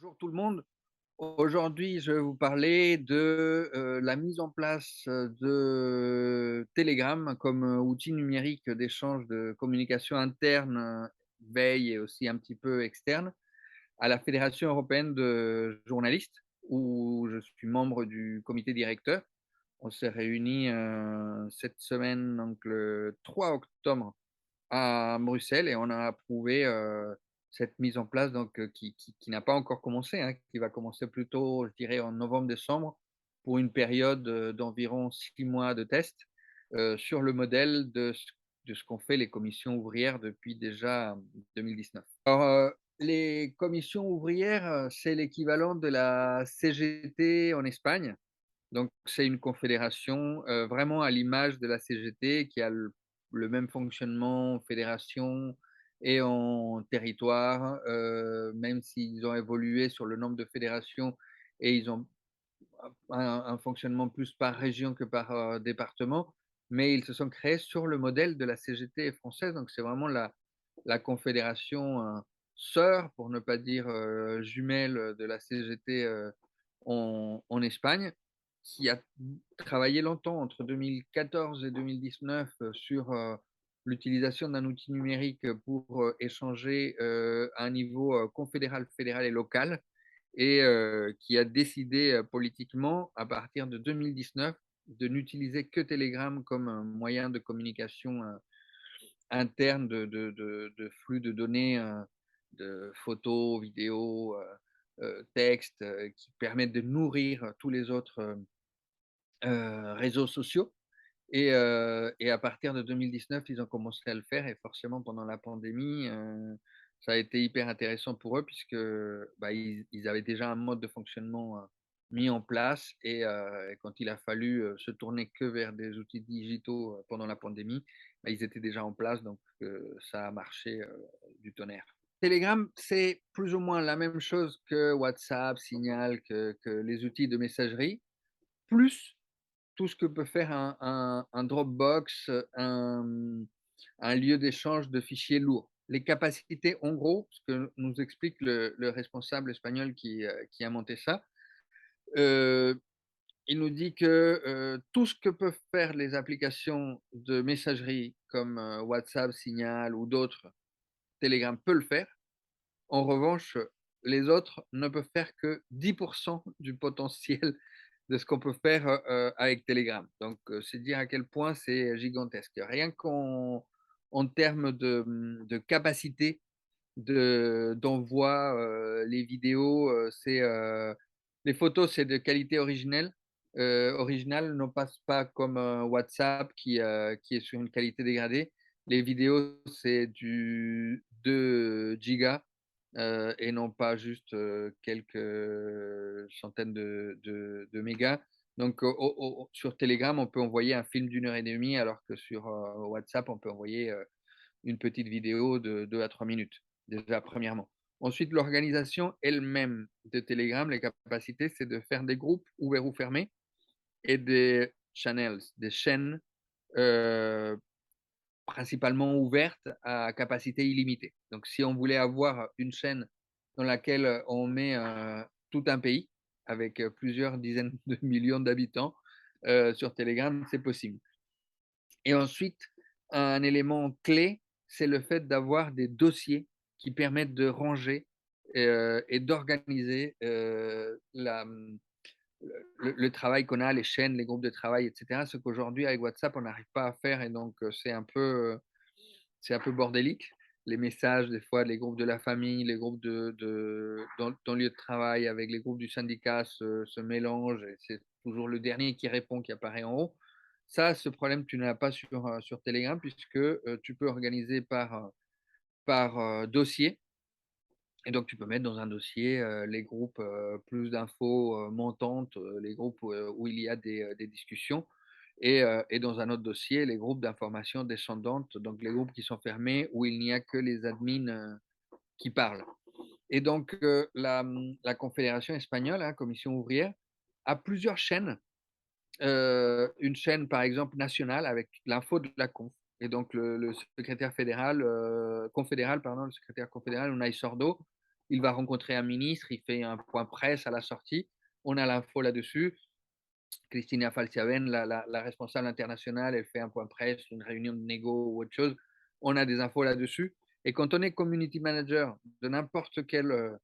Bonjour tout le monde. Aujourd'hui, je vais vous parler de la mise en place de Telegram comme outil numérique d'échange de communication interne, veille et aussi un petit peu externe, à la Fédération européenne de journalistes, où je suis membre du comité directeur. On s'est réunis cette semaine, donc le 3 octobre, à Bruxelles et on a approuvé, cette mise en place donc qui n'a pas encore commencé, hein, qui va commencer plutôt, je dirais, en novembre-décembre pour une période, d'environ 6 mois de test, sur le modèle de ce qu'ont fait les commissions ouvrières depuis déjà 2019. Alors, les commissions ouvrières, c'est l'équivalent de la CGT en Espagne. Donc c'est une confédération, vraiment à l'image de la CGT qui a le même fonctionnement en fédération et en territoire, même s'ils ont évolué sur le nombre de fédérations et ils ont un fonctionnement plus par région que par, département, mais ils se sont créés sur le modèle de la CGT française. Donc c'est vraiment la confédération, sœur, pour ne pas dire, jumelle, de la CGT, en Espagne, qui a travaillé longtemps entre 2014 et 2019, sur, l'utilisation d'un outil numérique pour, échanger, à un niveau, confédéral, fédéral et local et qui a décidé, politiquement, à partir de 2019, de n'utiliser que Telegram comme un moyen de communication, interne de flux de données, de photos, vidéos, textes, qui permettent de nourrir tous les autres, réseaux sociaux et à partir de 2019, ils ont commencé à le faire et forcément pendant la pandémie, ça a été hyper intéressant pour eux puisque, bah, ils avaient déjà un mode de fonctionnement, mis en place et quand il a fallu, se tourner que vers des outils digitaux, pendant la pandémie, bah, ils étaient déjà en place donc ça a marché, du tonnerre. Telegram, c'est plus ou moins la même chose que WhatsApp, Signal, que les outils de messagerie, plus tout ce que peut faire un Dropbox, un lieu d'échange de fichiers lourds. Les capacités, en gros, ce que nous explique le responsable espagnol qui a monté ça, heu, il nous dit que, tout ce que peuvent faire les applications de messagerie comme, WhatsApp, Signal ou d'autres, Telegram peut le faire. En revanche, les autres ne peuvent faire que 10 du potentiel de ce qu'on peut faire, avec Telegram. Donc, c'est dire à quel point c'est gigantesque. Rien en termes de capacité d'envoi, les vidéos, les photos, c'est de qualité originale, ne passe pas comme, WhatsApp qui est sur une qualité dégradée. Les vidéos, c'est du 2 gigas, et non pas juste, quelques centaines de mégas. Donc, sur Telegram, on peut envoyer un film d'une heure et demie, alors que sur, WhatsApp, on peut envoyer, une petite vidéo de 2 à 3 minutes, déjà premièrement. Ensuite, l'organisation elle-même de Telegram, les capacités, c'est de faire des groupes ouverts ou fermés et des channels, des chaînes, heu, principalement ouvertes à capacité illimitée. Donc si on voulait avoir une chaîne dans laquelle on met, tout un pays avec, plusieurs dizaines de millions d'habitants, sur Telegram, c'est possible. Et ensuite, un élément clé, c'est le fait d'avoir des dossiers qui permettent de ranger, et d'organiser, le travail qu'on a, les chaînes, les groupes de travail et cetera. Ce qu'aujourd'hui avec WhatsApp, on n'arrive pas à faire et donc c'est un peu bordélique. Les messages, des fois, les groupes de la famille, les groupes dans le lieu de travail avec les groupes du syndicat se mélangent et c'est toujours le dernier qui répond qui apparaît en haut. Ça, ce problème, tu ne l'as pas sur Telegram puisque, tu peux organiser par, dossier et donc tu peux mettre dans un dossier, les groupes, plus d'infos, montantes, les groupes où il y a des discussions et dans un autre dossier, les groupes d'informations descendantes, donc les groupes qui sont fermés où il n'y a que les admins, qui parlent. Et donc, la confédération espagnole, hein, Commission ouvrière, a plusieurs chaînes. Une chaîne, par exemple, nationale avec l'info de la conf et donc le secrétaire fédéral, confédéral pardon, le secrétaire confédéral Unai Sordo, il va rencontrer un ministre, il fait un point presse à la sortie, on a l'info là-dessus. Cristina Falciaven, la responsable internationale, elle fait un point presse, une réunion de négo ou autre chose. On a des infos là-dessus. Et quand on est community manager de n'importe quelle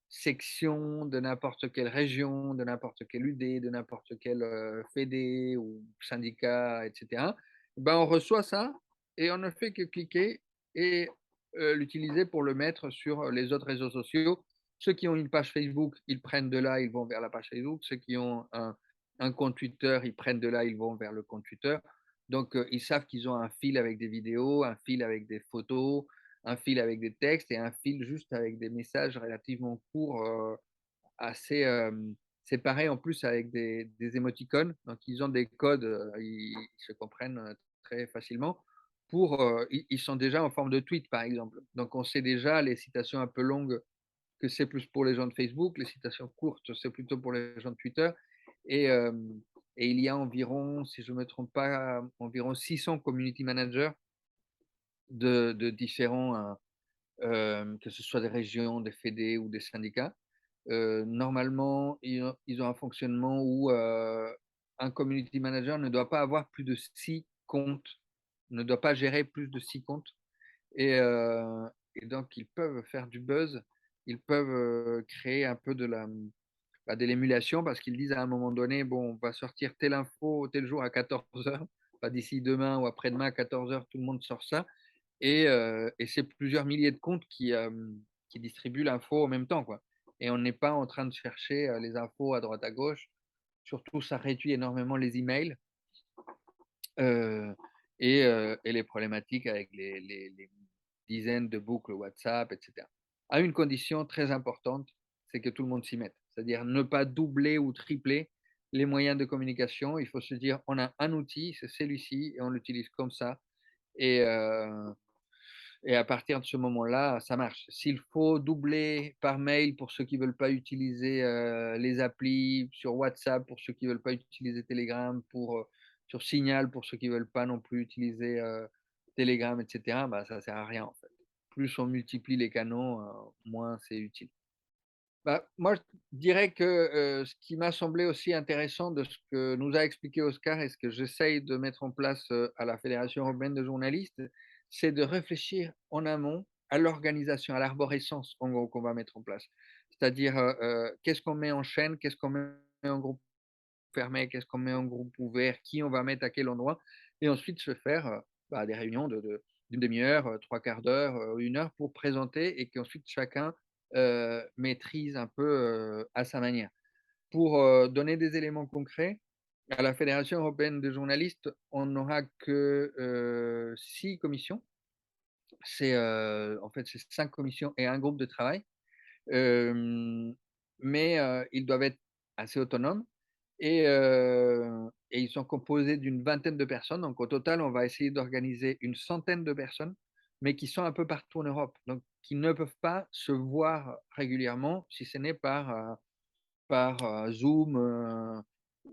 section, de n'importe quelle région, de n'importe quelle UD, de n'importe quel fédé ou syndicat, etc., ben on reçoit ça et on ne fait que cliquer et l'utiliser pour le mettre sur les autres réseaux sociaux. Ceux qui ont une page Facebook, ils prennent de là, ils vont vers la page Facebook. Ceux qui ont un compte Twitter, ils prennent de là, ils vont vers le compte Twitter. Donc, ils savent qu'ils ont un fil avec des vidéos, un fil avec des photos, un fil avec des textes et un fil juste avec des messages relativement courts, assez. C'est pareil en plus avec des émoticônes. Donc, ils ont des codes, ils se comprennent très facilement. Ils sont déjà en forme de tweet, par exemple. Donc, on sait déjà les citations un peu longues que c'est plus pour les gens de Facebook, les citations courtes, c'est plutôt pour les gens de Twitter. Et, euh, et il y a environ, si je ne me trompe pas, environ 600 community managers de différents, que ce soit des régions, des fédés ou des syndicats. Normalement, ils ont un fonctionnement où un community manager ne doit pas avoir plus de 6 comptes, ne doit pas gérer plus de 6 comptes. Et, euh, et donc, ils peuvent faire du buzz, ils peuvent créer un peu de l'émulation parce qu'ils disent à un moment donné, bon, on va sortir telle info tel jour à 14 heures, pas d'ici demain ou après-demain à 14 heures, tout le monde sort ça. Et c'est plusieurs milliers de comptes qui distribuent l'info en même temps, quoi. Et on n'est pas en train de chercher les infos à droite à gauche. Surtout, ça réduit énormément les emails euh, et les problématiques avec les dizaines de boucles WhatsApp, etc. À une condition très importante, c'est que tout le monde s'y mette. C'est-à-dire ne pas doubler ou tripler les moyens de communication. Il faut se dire, on a un outil, c'est celui-ci, et on l'utilise comme ça. Et, euh, et à partir de ce moment-là, ça marche. S'il faut doubler par mail pour ceux qui ne veulent pas utiliser les applis, sur WhatsApp pour ceux qui ne veulent pas utiliser Telegram, sur Signal pour ceux qui ne veulent pas non plus utiliser Telegram, etc., bah, ça ne sert à rien en fait. Plus on multiplie les canaux, moins c'est utile. Bah, moi, je dirais que ce qui m'a semblé aussi intéressant de ce que nous a expliqué Oscar et ce que j'essaye de mettre en place à la Fédération européenne de journalistes, c'est de réfléchir en amont à l'organisation, à l'arborescence en gros qu'on va mettre en place. C'est-à-dire qu'est-ce qu'on met en chaîne, qu'est-ce qu'on met en groupe fermé, qu'est-ce qu'on met en groupe ouvert, qui on va mettre à quel endroit, et ensuite se faire des réunions d'une demi-heure, 3/4 d'heure, 1 heure pour présenter et qu'ensuite chacun maîtrise un peu à sa manière. Pour donner des éléments concrets, à la Fédération européenne des journalistes, on n'aura que 6 commissions. En fait, c'est 5 commissions et un groupe de travail. Euh, mais ils doivent être assez autonomes et ils sont composés d'une vingtaine de personnes. Donc au total, on va essayer d'organiser une centaine de personnes, mais qui sont un peu partout en Europe, donc qui ne peuvent pas se voir régulièrement si ce n'est par Zoom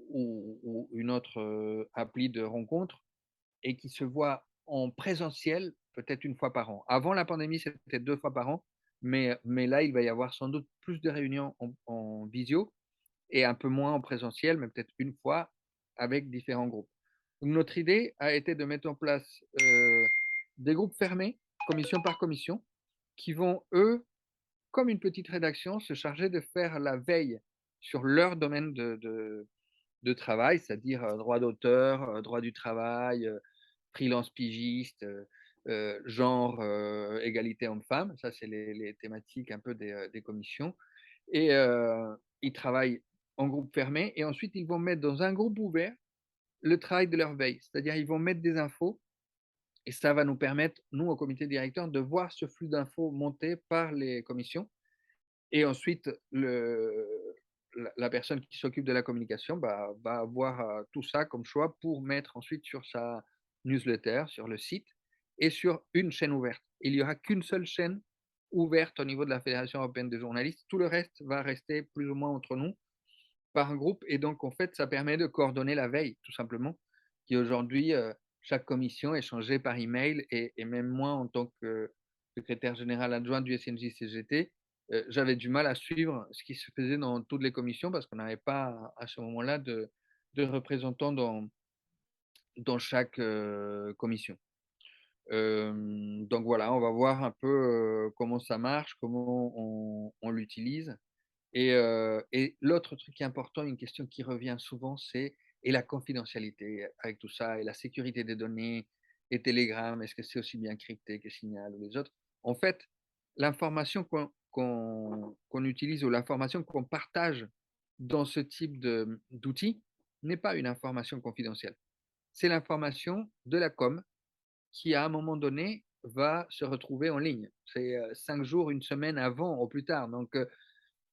ou une autre appli de rencontre et qui se voient en présentiel peut-être 1 fois par an. Avant la pandémie, c'était 2 fois par an, mais là, il va y avoir sans doute plus de réunions en visio et un peu moins en présentiel, mais peut-être 1 fois avec différents groupes. Donc, notre idée a été de mettre en place des groupes fermés, commission par commission, qui vont, eux, comme une petite rédaction, se charger de faire la veille sur leur domaine de travail, c'est-à-dire droit d'auteur, droit du travail, freelance pigiste, genre, égalité homme-femme. Ça, c'est les thématiques un peu des commissions. Et ils travaillent en groupe fermé et ensuite ils vont mettre dans un groupe ouvert le travail de leur veille. C'est-à-dire ils vont mettre des infos et ça va nous permettre, nous, au comité directeur, de voir ce flux d'infos monter par les commissions. Et ensuite, la personne qui s'occupe de la communication va avoir tout ça comme choix pour mettre ensuite sur sa newsletter, sur le site et sur une chaîne ouverte. Il n'y aura qu'une seule chaîne ouverte au niveau de la Fédération européenne des journalistes. Tout le reste va rester plus ou moins entre nous par un groupe. Et donc, en fait, ça permet de coordonner la veille, tout simplement, qui aujourd'hui, chaque commission est changée par email et même moi, en tant que secrétaire général adjoint du SNJ-CGT, j'avais du mal à suivre ce qui se faisait dans toutes les commissions parce qu'on n'avait pas à ce moment-là de représentants dans chaque, commission. Donc voilà, on va voir un peu, comment ça marche, comment on l'utilise et l'autre truc qui est important, une question qui revient souvent, c'est et la confidentialité avec tout ça et la sécurité des données et Telegram, est-ce que c'est aussi bien crypté que Signal ou les autres? En fait, l'information qu'on utilise ou l'information qu'on partage dans ce type d'outils n'est pas une information confidentielle. C'est l'information de la com qui, à un moment donné, va se retrouver en ligne. C'est, 5 jours, une semaine avant au plus tard. Donc,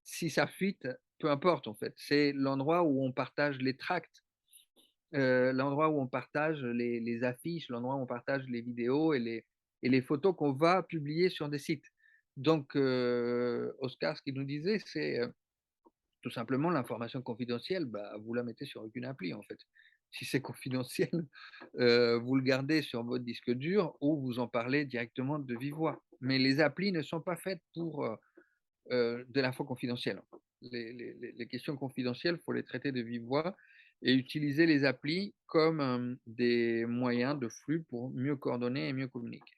si ça fuite, peu importe en fait. C'est l'endroit où on partage les tracts, l'endroit où on partage les affiches, l'endroit où on partage les vidéos et les photos qu'on va publier sur des sites. Donc, Oscar, ce qu'il nous disait, c'est, tout simplement l'information confidentielle, bah, vous la mettez sur aucune appli en fait. Si c'est confidentiel, vous le gardez sur votre disque dur ou vous en parlez directement de vive voix. Mais les applis ne sont pas faites pour, de l'info confidentielle. Les questions confidentielles, il faut les traiter de vive voix et utiliser les applis comme, des moyens de flux pour mieux coordonner et mieux communiquer.